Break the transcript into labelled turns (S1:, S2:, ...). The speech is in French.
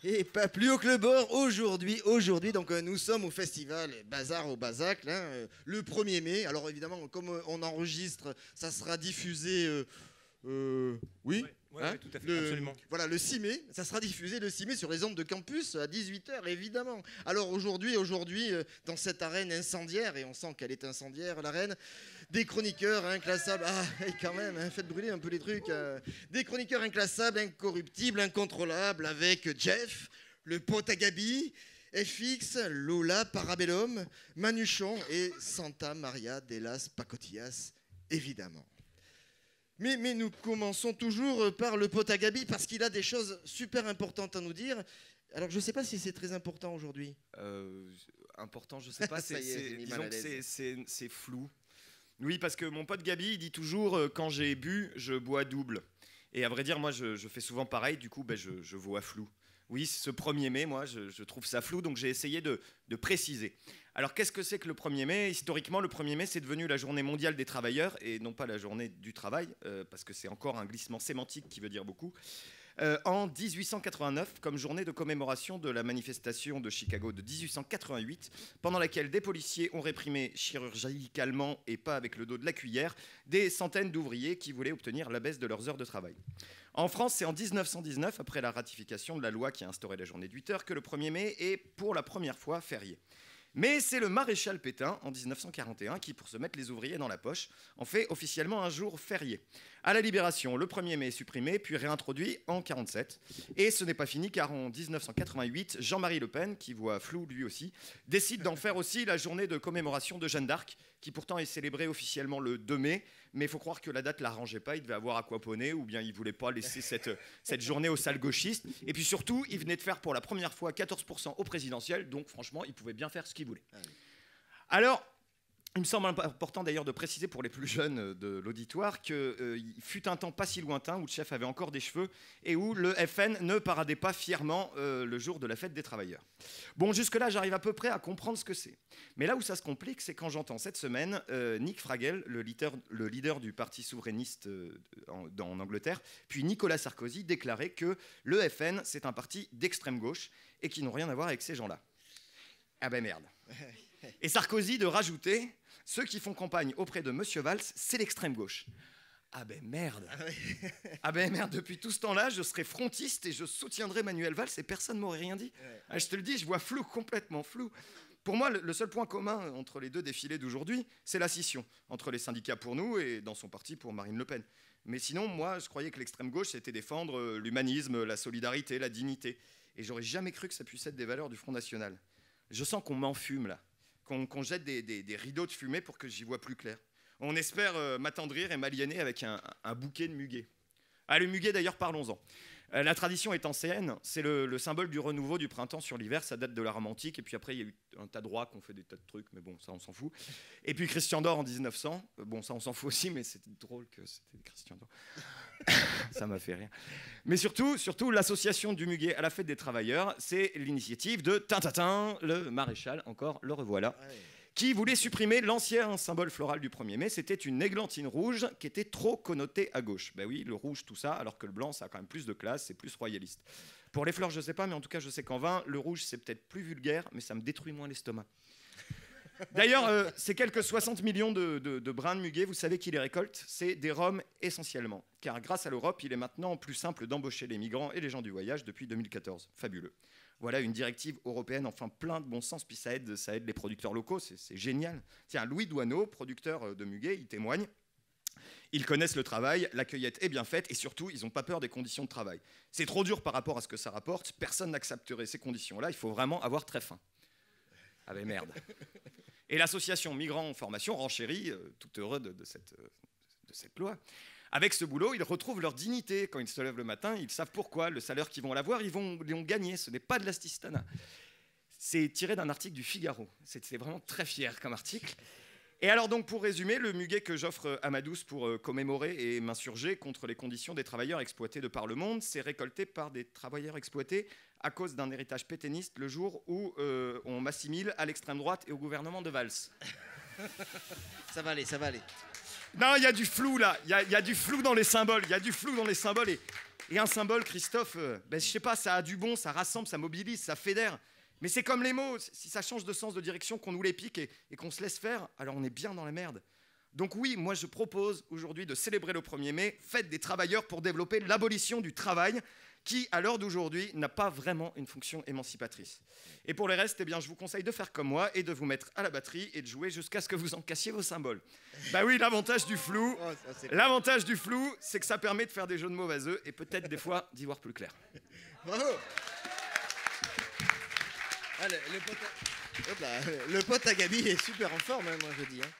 S1: Et pas plus haut que le bord aujourd'hui, donc nous sommes au festival Bazar au Bazac, là, le 1er mai. Alors évidemment, comme on enregistre, ça sera diffusé, oui,
S2: Ouais,
S1: hein,
S2: ouais, tout à fait, absolument.
S1: voilà, le 6 mai. Ça sera diffusé le 6 mai sur les ondes de campus à 18 h, évidemment. Alors aujourd'hui, dans cette arène incendiaire, et on sent qu'elle est incendiaire, l'arène, des chroniqueurs inclassables. Ah, et quand même, hein, faites brûler un peu les trucs. Des chroniqueurs inclassables, incorruptibles, incontrôlables, avec Jeff, le pote à Gabi, FX, Lola, Parabellum, Manuchon et Santa Maria de las Pacotillas, évidemment. Mais nous commençons toujours par le pote à Gabi parce qu'il a des choses super importantes à nous dire. Alors je ne sais pas si c'est très important aujourd'hui.
S3: Important, je sais pas,
S1: Ça y est, j'ai mis mal à
S3: disons que
S1: l'aise.
S3: c'est flou. Oui, parce que mon pote Gabi, il dit toujours quand j'ai bu, je bois double. Et à vrai dire, moi, je fais souvent pareil, du coup, ben, je vois flou. Oui, ce 1er mai, moi, je trouve ça flou, donc j'ai essayé de préciser. Alors, qu'est-ce que c'est que le 1er mai? Historiquement, le 1er mai, c'est devenu la journée mondiale des travailleurs, et non pas la journée du travail, parce que c'est encore un glissement sémantique qui veut dire beaucoup. En 1889, comme journée de commémoration de la manifestation de Chicago de 1888, pendant laquelle des policiers ont réprimé chirurgicalement et pas avec le dos de la cuillère des centaines d'ouvriers qui voulaient obtenir la baisse de leurs heures de travail. En France, c'est en 1919, après la ratification de la loi qui a instauré la journée de 8 heures, que le 1er mai est pour la première fois férié. Mais c'est le maréchal Pétain, en 1941, qui, pour se mettre les ouvriers dans la poche, en fait officiellement un jour férié. À la Libération, le 1er mai est supprimé, puis réintroduit en 1947. Et ce n'est pas fini, car en 1988, Jean-Marie Le Pen, qui voit flou lui aussi, décide d'en faire aussi la journée de commémoration de Jeanne d'Arc, qui pourtant est célébrée officiellement le 2 mai, mais il faut croire que la date ne l'arrangeait pas, il devait avoir aquaponé, ou bien il ne voulait pas laisser cette journée aux salles gauchistes. Et puis surtout, il venait de faire pour la première fois 14% au présidentiel, donc franchement, il pouvait bien faire ce qu'il voulait. Alors, il me semble important d'ailleurs de préciser pour les plus jeunes de l'auditoire qu'il fut un temps pas si lointain où le chef avait encore des cheveux et où le FN ne paradait pas fièrement le jour de la fête des travailleurs. Bon, jusque-là, j'arrive à peu près à comprendre ce que c'est. Mais là où ça se complique, c'est quand j'entends cette semaine Nick Fragel, le leader du parti souverainiste en Angleterre, puis Nicolas Sarkozy déclarer que le FN, c'est un parti d'extrême gauche et qui n'ont rien à voir avec ces gens-là. Ah ben merde. Et Sarkozy de rajouter, ceux qui font campagne auprès de Monsieur Valls, c'est l'extrême gauche. Ah ben merde. Ah ben merde, depuis tout ce temps-là, je serai frontiste et je soutiendrai Manuel Valls et personne ne m'aurait rien dit. Ah, je te le dis, je vois flou, complètement flou. Pour moi, le seul point commun entre les deux défilés d'aujourd'hui, c'est la scission entre les syndicats pour nous et dans son parti pour Marine Le Pen. Mais sinon, moi, je croyais que l'extrême gauche, c'était défendre l'humanisme, la solidarité, la dignité. Et j'aurais jamais cru que ça puisse être des valeurs du Front National. Je sens qu'on m'enfume là, qu'on jette des rideaux de fumée pour que j'y vois plus clair. On espère m'attendrir et m'aliéner avec un bouquet de muguet. Ah, le muguet d'ailleurs, parlons-en. La tradition est ancienne, c'est le symbole du renouveau du printemps sur l'hiver, ça date de la Rome antique, et puis après il y a eu un tas de rois qui ont fait des tas de trucs, mais bon, ça on s'en fout. Et puis Christian d'Or en 1900, bon ça on s'en fout aussi, mais c'était drôle que c'était Christian d'Or. Ça m'a fait rire. Mais surtout l'association du muguet à la fête des travailleurs, c'est l'initiative de Tintatin, le maréchal, encore le revoilà, qui voulait supprimer l'ancien symbole floral du 1er mai. C'était une églantine rouge qui était trop connotée à gauche. Ben oui, le rouge, tout ça, alors que le blanc, ça a quand même plus de classe, c'est plus royaliste. Pour les fleurs, je sais pas, mais en tout cas, je sais qu'en vin, le rouge, c'est peut-être plus vulgaire, mais ça me détruit moins l'estomac. D'ailleurs, ces quelques 60 millions de brins de muguet, vous savez qui les récolte? C'est des Roms essentiellement. Car grâce à l'Europe, il est maintenant plus simple d'embaucher les migrants et les gens du voyage depuis 2014. Fabuleux. Voilà une directive européenne, enfin plein de bon sens, puis ça aide les producteurs locaux, c'est génial. Tiens, Louis Douaneau, producteur de muguet, il témoigne. Ils connaissent le travail, la cueillette est bien faite et surtout, ils n'ont pas peur des conditions de travail. C'est trop dur par rapport à ce que ça rapporte, personne n'accepterait ces conditions-là, il faut vraiment avoir très faim. Ah ben merde. Et l'association Migrants en Formation renchérit, tout heureux de cette loi. Avec ce boulot, ils retrouvent leur dignité. Quand ils se lèvent le matin, ils savent pourquoi. Le salaire qu'ils vont l'avoir, ils vont gagner. Ce n'est pas de l'assistanat. C'est tiré d'un article du Figaro. C'est vraiment très fier comme article. Et alors donc, pour résumer, le muguet que j'offre à Madouce pour commémorer et m'insurger contre les conditions des travailleurs exploités de par le monde, c'est récolté par des travailleurs exploités à cause d'un héritage pétainiste le jour où on m'assimile à l'extrême droite et au gouvernement de Valls.
S1: Ça va aller, ça va aller.
S3: Non, il y a du flou là, il y a du flou dans les symboles, il y a du flou dans les symboles. Et un symbole, Christophe, je sais pas, ça a du bon, ça rassemble, ça mobilise, ça fédère. Mais c'est comme les mots, si ça change de sens, de direction, qu'on nous les pique et qu'on se laisse faire, alors on est bien dans la merde. Donc oui, moi je propose aujourd'hui de célébrer le 1er mai, fête des travailleurs pour développer l'abolition du travail, qui, à l'heure d'aujourd'hui, n'a pas vraiment une fonction émancipatrice. Et pour le reste, eh bien, je vous conseille de faire comme moi et de vous mettre à la batterie et de jouer jusqu'à ce que vous en cassiez vos symboles. Bah oui, l'avantage du flou, c'est que ça permet de faire des jeux de mots vaseux et peut-être des fois d'y voir plus clair.
S1: Bravo. Ah, le pote à Gabi est super en forme, hein, moi je dis. Hein.